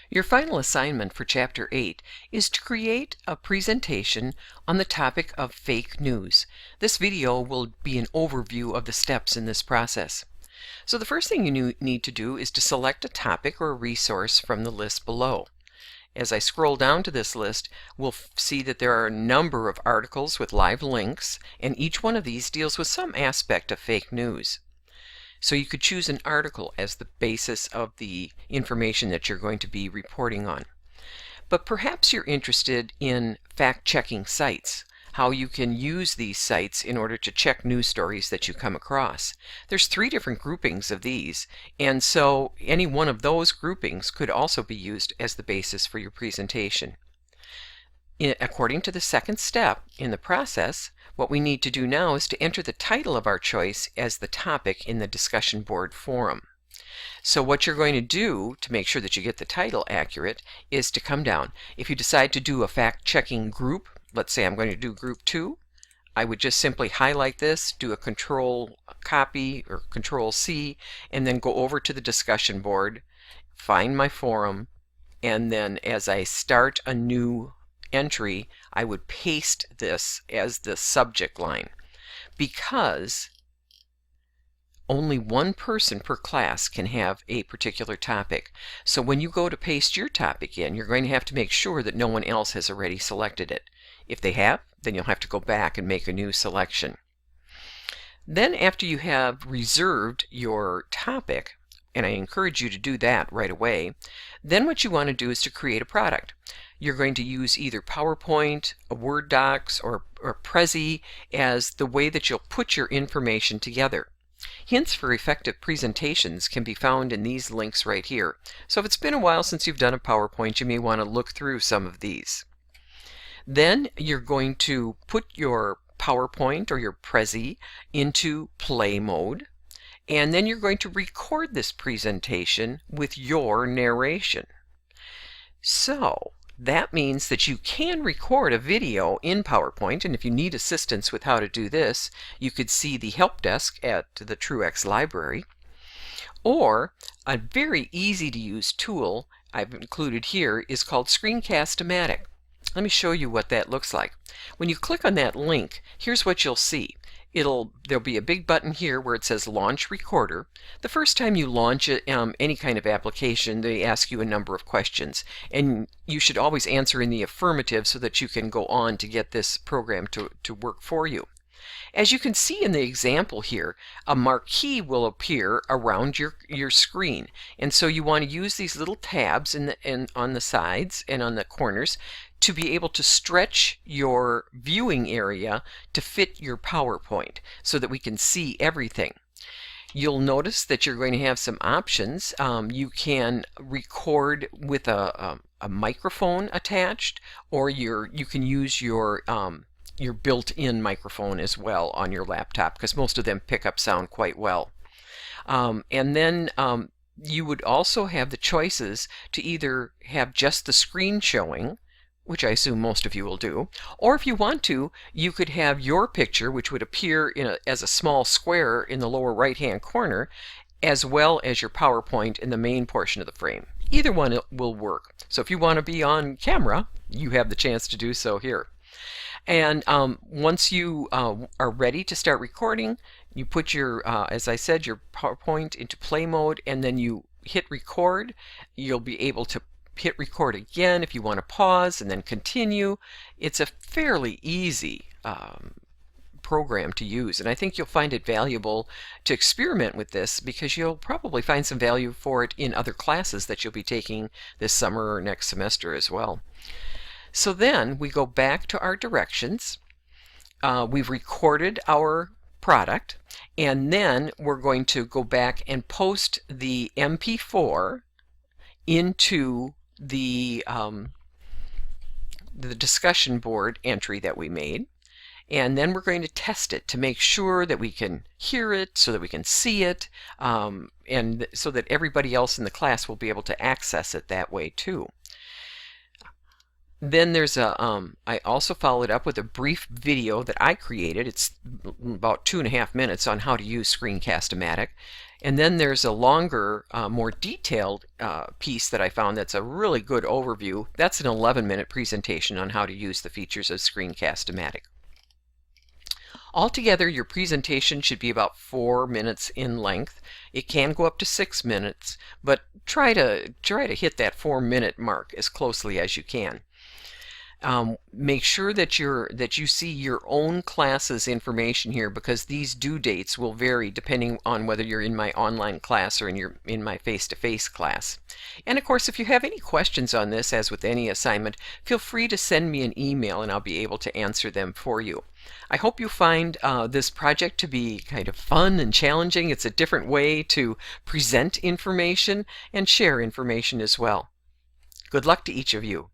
Your final assignment for Chapter 8 is to create a presentation on the topic of fake news. This video will be an overview of the steps in this process. So the first thing you need to do is to select a topic or a resource from the list below. As I scroll down to this list, we'll see that there are a number of articles with live links, and each one of these deals with some aspect of fake news. So you could choose an article as the basis of the information that you're going to be reporting on. But perhaps you're interested in fact-checking sites, how you can use these sites in order to check news stories that you come across. There's 3 different groupings of these, and so any one of those groupings could also be used as the basis for your presentation. According to the second step in the process, what we need to do now is to enter the title of our choice as the topic in the discussion board forum. So what you're going to do to make sure that you get the title accurate is to come down. If you decide to do a fact-checking group, let's say I'm going to do group 2, I would just simply highlight this, do a control copy or control C, and then go over to the discussion board, find my forum, and then as I start a new entry, I would paste this as the subject line, because only one person per class can have a particular topic. So when you go to paste your topic in, you're going to have to make sure that no one else has already selected it. If they have, then you'll have to go back and make a new selection. Then after you have reserved your topic, and I encourage you to do that right away, then what you want to do is to create a product. You're going to use either PowerPoint, a Word docs, or Prezi as the way that you'll put your information together. Hints for effective presentations can be found in these links right here. So if it's been a while since you've done a PowerPoint, you may want to look through some of these. Then you're going to put your PowerPoint or your Prezi into play mode, and then you're going to record this presentation with your narration. So that means that you can record a video in PowerPoint, and if you need assistance with how to do this, you could see the help desk at the Truex library. Or a very easy to use tool I've included here is called Screencast-O-Matic. Let me show you what that looks like. When you click on that link, here's what you'll see. There'll be a big button here where it says Launch Recorder. The first time you launch any kind of application, they ask you a number of questions, and you should always answer in the affirmative so that you can go on to get this program to work for you. As you can see in the example here, a marquee will appear around your screen, and so you want to use these little tabs on the sides and on the corners to be able to stretch your viewing area to fit your PowerPoint so that we can see everything. You'll notice that you're going to have some options. You can record with a microphone attached, or you can use your built-in microphone as well on your laptop, because most of them pick up sound quite well. And then you would also have the choices to either have just the screen showing, which I assume most of you will do, or if you want to, you could have your picture, which would appear as a small square in the lower right-hand corner, as well as your PowerPoint in the main portion of the frame. Either one will work. So if you want to be on camera, you have the chance to do so here. And once you are ready to start recording, you put your, as I said, your PowerPoint into play mode, and then you hit record. You'll be able to hit record again if you want to pause and then continue. It's a fairly easy program to use, and I think you'll find it valuable to experiment with this, because you'll probably find some value for it in other classes that you'll be taking this summer or next semester as well. So then we go back to our directions. We've recorded our product, and then we're going to go back and post the MP4 into the discussion board entry that we made, and then we're going to test it to make sure that we can hear it, so that we can see it, and so that everybody else in the class will be able to access it that way too. Then there's I also followed up with a brief video that I created. It's about 2.5 minutes on how to use Screencast-O-Matic. And then there's a longer, more detailed piece that I found that's a really good overview. That's an 11-minute presentation on how to use the features of Screencast-O-Matic. Altogether, your presentation should be about 4 minutes in length. It can go up to 6 minutes, but try to hit that 4-minute mark as closely as you can. Make sure that you see your own class's information here, because these due dates will vary depending on whether you're in my online class or in my face-to-face class. And of course, if you have any questions on this, as with any assignment, feel free to send me an email and I'll be able to answer them for you. I hope you find this project to be kind of fun and challenging. It's a different way to present information and share information as well. Good luck to each of you.